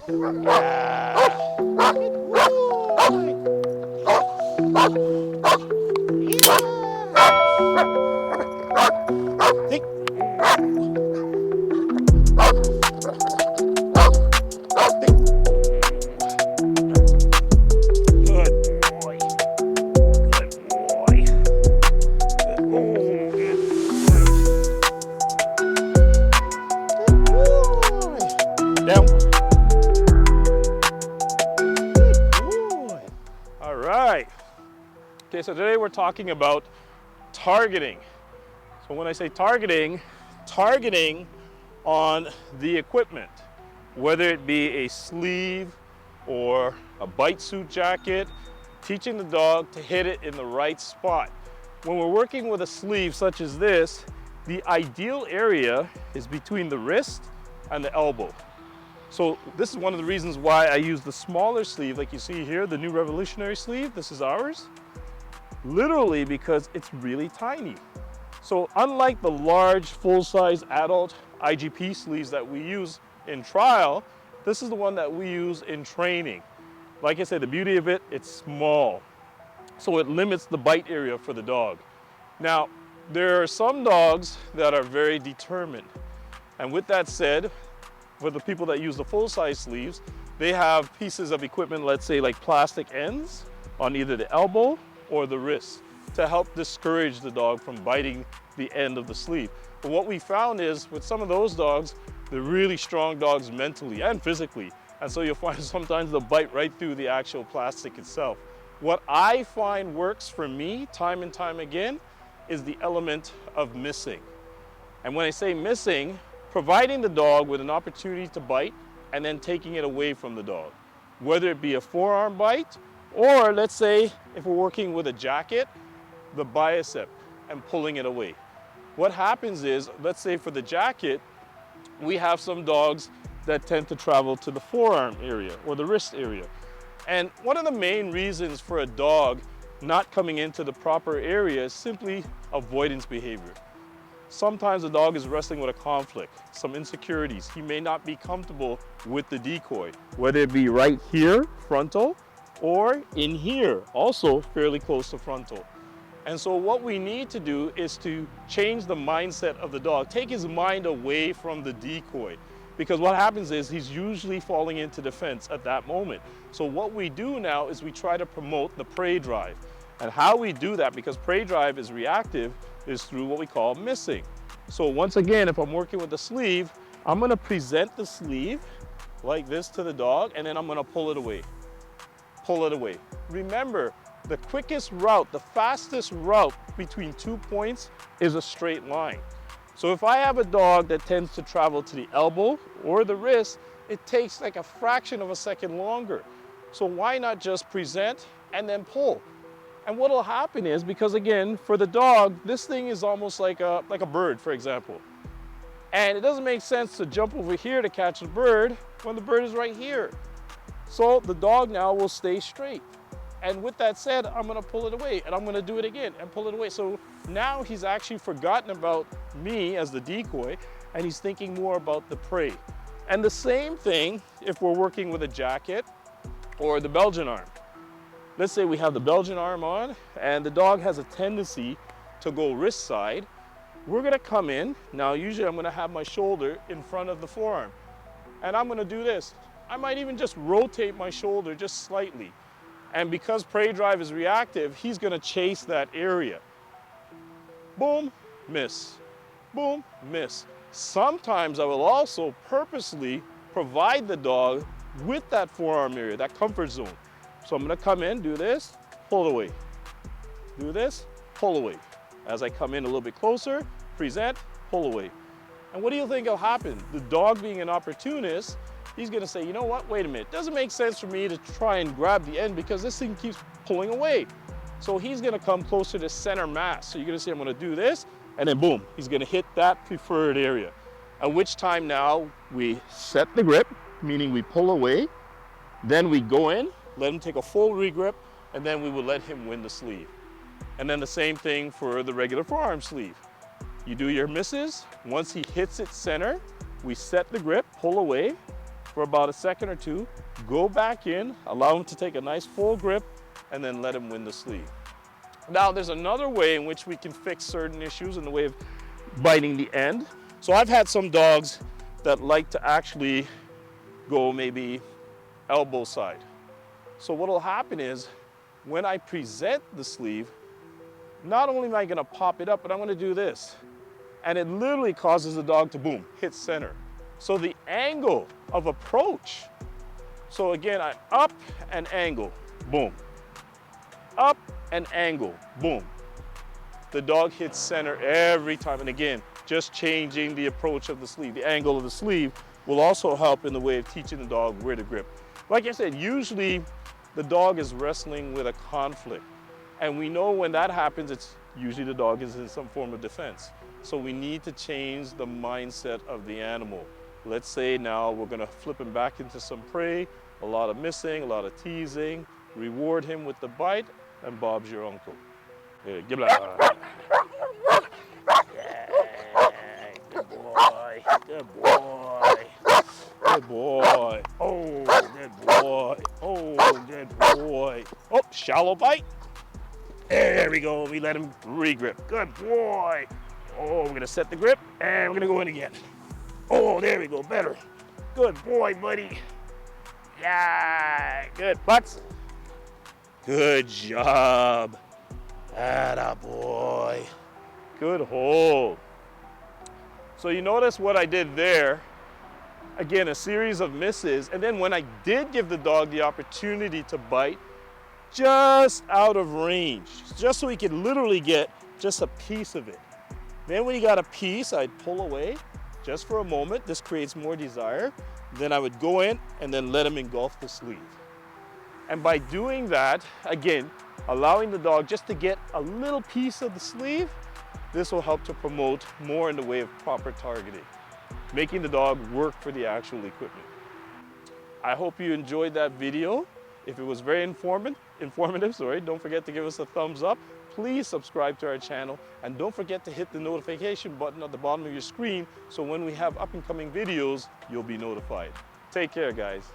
Yeah. Good boy. Yeah. Hey. Good boy. Good boy. Oh, good boy. Down. Good boy. All right. Okay, so today we're talking about targeting. So when I say targeting, targeting on the equipment, whether it be a sleeve or a bite suit jacket, teaching the dog to hit it in the right spot. When we're working with a sleeve such as this, the ideal area is between the wrist and the elbow. So this is one of the reasons why I use the smaller sleeve, like you see here, the new revolutionary sleeve. This is ours. Literally because it's really tiny. So unlike the large full-size adult IGP sleeves that we use in trial, this is the one that we use in training. Like I said, the beauty of it, it's small. So it limits the bite area for the dog. Now, there are some dogs that are very determined. And with that said, for the people that use the full-size sleeves, they have pieces of equipment, let's say like plastic ends on either the elbow or the wrist to help discourage the dog from biting the end of the sleeve. But what we found is with some of those dogs, they're really strong dogs mentally and physically. And so you'll find sometimes they'll bite right through the actual plastic itself. What I find works for me time and time again is the element of missing. And when I say missing, providing the dog with an opportunity to bite and then taking it away from the dog. Whether it be a forearm bite, or let's say if we're working with a jacket, the bicep and pulling it away. What happens is, let's say for the jacket, we have some dogs that tend to travel to the forearm area or the wrist area. And one of the main reasons for a dog not coming into the proper area is simply avoidance behavior. Sometimes the dog is wrestling with a conflict, some insecurities. He may not be comfortable with the decoy, whether it be right here, frontal, or in here, also fairly close to frontal. And so what we need to do is to change the mindset of the dog, take his mind away from the decoy. Because what happens is he's usually falling into defense at that moment. So what we do now is we try to promote the prey drive. And how we do that, because prey drive is reactive, is through what we call missing. So once again, if I'm working with the sleeve, I'm gonna present the sleeve like this to the dog, and then I'm gonna pull it away. Pull it away. Remember, the quickest route, the fastest route between 2 points is a straight line. So if I have a dog that tends to travel to the elbow or the wrist, it takes like a fraction of a second longer. So why not just present and then pull? And what will happen is, because again, for the dog, this thing is almost like a bird, for example. And it doesn't make sense to jump over here to catch the bird when the bird is right here. So the dog now will stay straight. And with that said, I'm gonna pull it away and I'm gonna do it again and pull it away. So now he's actually forgotten about me as the decoy and he's thinking more about the prey. And the same thing if we're working with a jacket or the Belgian arm. Let's say we have the Belgian arm on and the dog has a tendency to go wrist side. We're gonna come in. Now usually I'm gonna have my shoulder in front of the forearm and I'm gonna do this. I might even just rotate my shoulder just slightly. And because prey drive is reactive, he's gonna chase that area. Boom, miss. Boom, miss. Sometimes I will also purposely provide the dog with that forearm area, that comfort zone. So I'm gonna come in, do this, pull away. Do this, pull away. As I come in a little bit closer, present, pull away. And what do you think will happen? The dog being an opportunist, he's gonna say, you know what, wait a minute. Doesn't make sense for me to try and grab the end because this thing keeps pulling away. So he's gonna come closer to center mass. So you're gonna see I'm gonna do this, and then boom, he's gonna hit that preferred area. At which time now we set the grip, meaning we pull away, then we go in, let him take a full regrip, and then we will let him win the sleeve. And then the same thing for the regular forearm sleeve. You do your misses. Once he hits it center, we set the grip, pull away, for about a second or two, go back in, allow him to take a nice full grip, and then let him win the sleeve. Now, there's another way in which we can fix certain issues in the way of biting the end. So I've had some dogs that like to actually go maybe elbow side. So what'll happen is when I present the sleeve, not only am I gonna pop it up, but I'm gonna do this. And it literally causes the dog to boom, hit center. So the angle of approach, so again, I up and angle, boom. Up and angle, boom. The dog hits center every time. And again, just changing the approach of the sleeve, the angle of the sleeve will also help in the way of teaching the dog where to grip. Like I said, usually the dog is wrestling with a conflict. And we know when that happens, it's usually the dog is in some form of defense. So we need to change the mindset of the animal. Let's say now we're gonna flip him back into some prey, a lot of missing, a lot of teasing, reward him with the bite, and Bob's your uncle. Yeah, give it a... Yeah, good boy, good boy, good boy. Oh, good boy, oh, good boy. Oh, shallow bite. There we go, we let him re-grip. Good boy. Oh, we're gonna set the grip, and we're gonna go in again. Oh, there we go, better. Good boy, buddy. Yeah, good, butts. Good job. Atta boy. Good hold. So you notice what I did there. Again, a series of misses. And then when I did give the dog the opportunity to bite, just out of range, just so he could literally get just a piece of it. Then when he got a piece, I'd pull away just for a moment. This creates more desire. Then I would go in and then let him engulf the sleeve. And by doing that, again, allowing the dog just to get a little piece of the sleeve, this will help to promote more in the way of proper targeting, making the dog work for the actual equipment. I hope you enjoyed that video. If it was very informative, don't forget to give us a thumbs up. Please subscribe to our channel, and don't forget to hit the notification button at the bottom of your screen so when we have up and coming videos, you'll be notified. Take care, guys.